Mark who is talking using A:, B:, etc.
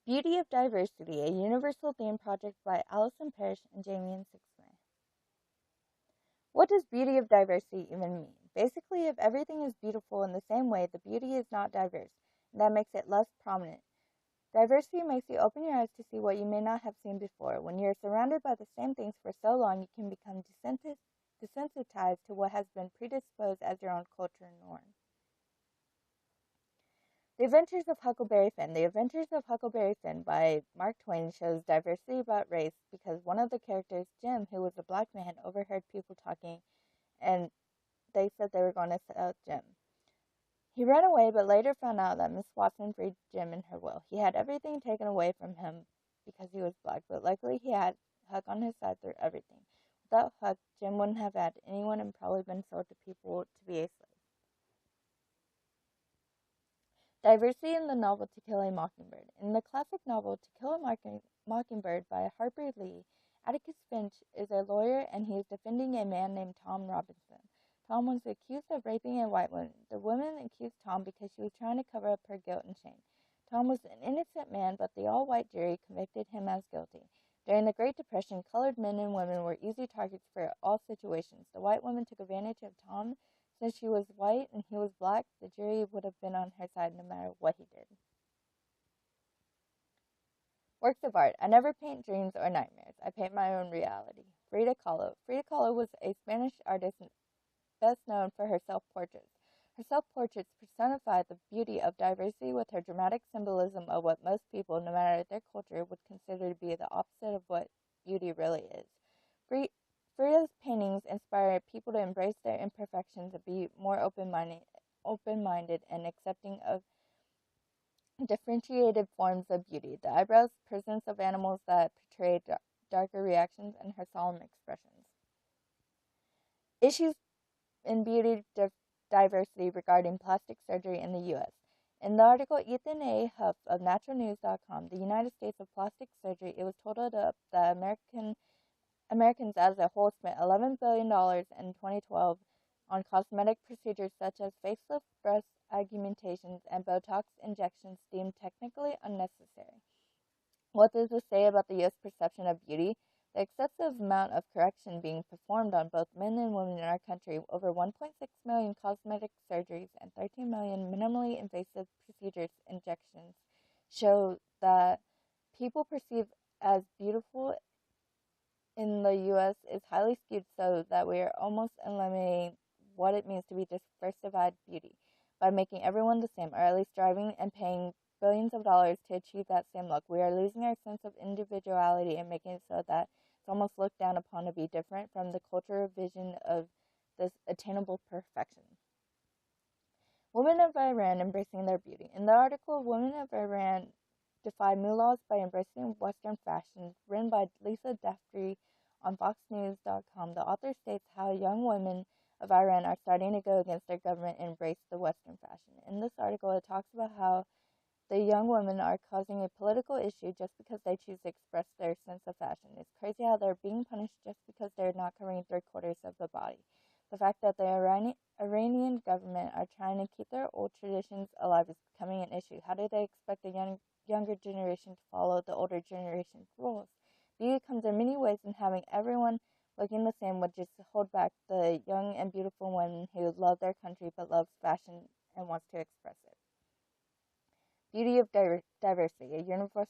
A: Beauty of Diversity, a universal theme project by Allison Parrish and Jamie Sixsmith. What does beauty of diversity even mean? Basically, if everything is beautiful in the same way, the beauty is not diverse, and that makes it less prominent. Diversity makes you open your eyes to see what you may not have seen before. When you're surrounded by the same things for so long, you can become desensitized to what has been predisposed as your own culture norm. The Adventures of Huckleberry Finn. The Adventures of Huckleberry Finn by Mark Twain shows diversity about race because one of the characters, Jim, who was a black man, overheard people talking and they said they were going to sell Jim. He ran away but later found out that Miss Watson freed Jim in her will. He had everything taken away from him because he was black, but luckily he had Huck on his side through everything. Without Huck, Jim wouldn't have had anyone and probably been sold to people to be a slave. Diversity in the novel To Kill a Mockingbird. In the classic novel To Kill a Mockingbird by Harper Lee, Atticus Finch is a lawyer and he is defending a man named Tom Robinson. Tom was accused of raping a white woman. The woman accused Tom because she was trying to cover up her guilt and shame. Tom was an innocent man, but the all-white jury convicted him as guilty. During the Great Depression, colored men and women were easy targets for all situations. The white woman took advantage of Tom. Since she was white and he was black, the jury would have been on her side no matter what he did. Works of art. I never paint dreams or nightmares. I paint my own reality. Frida Kahlo. Frida Kahlo was a Spanish artist best known for her self-portraits. Her self-portraits personified the beauty of diversity with her dramatic symbolism of what most people, no matter their culture, would consider to be the opposite of what beauty really is. Frida's paintings inspire people to embrace their imperfections and be more open-minded and accepting of differentiated forms of beauty. The eyebrows, presence of animals that portray darker reactions, and her solemn expressions. Issues in beauty diversity regarding plastic surgery in the U.S. In the article Ethan A. Huff of naturalnews.com, the United States of Plastic Surgery, it was totaled up that Americans as a whole spent $11 billion in 2012 on cosmetic procedures such as facelift, breast augmentations, and Botox injections deemed technically unnecessary. What does this say about the U.S. perception of beauty? The excessive amount of correction being performed on both men and women in our country, over 1.6 million cosmetic surgeries and 13 million minimally invasive procedures injections, show that people perceive as beautiful in the U.S. is highly skewed so that we are almost eliminating what it means to be diversified beauty by making everyone the same, or at least striving and paying billions of dollars to achieve that same look. We are losing our sense of individuality and making it so that it's almost looked down upon to be different from the cultural vision of this attainable perfection. Women of Iran embracing their beauty. In the article, Women of Iran defy mullahs by embracing Western fashion, written by Lisa Daftry on FoxNews.com, the author states how young women of Iran are starting to go against their government and embrace the Western fashion. In this article, it talks about how the young women are causing a political issue just because they choose to express their sense of fashion. It's crazy how they're being punished just because they're not covering 3/4 of the body. The fact that the Iranian government are trying to keep their old traditions alive is becoming an issue. How do they expect the younger generation to follow the older generation's rules? Beauty comes in many ways, and having everyone looking the same would just hold back the young and beautiful women who love their country but loves fashion and wants to express it. Beauty of diversity, a universal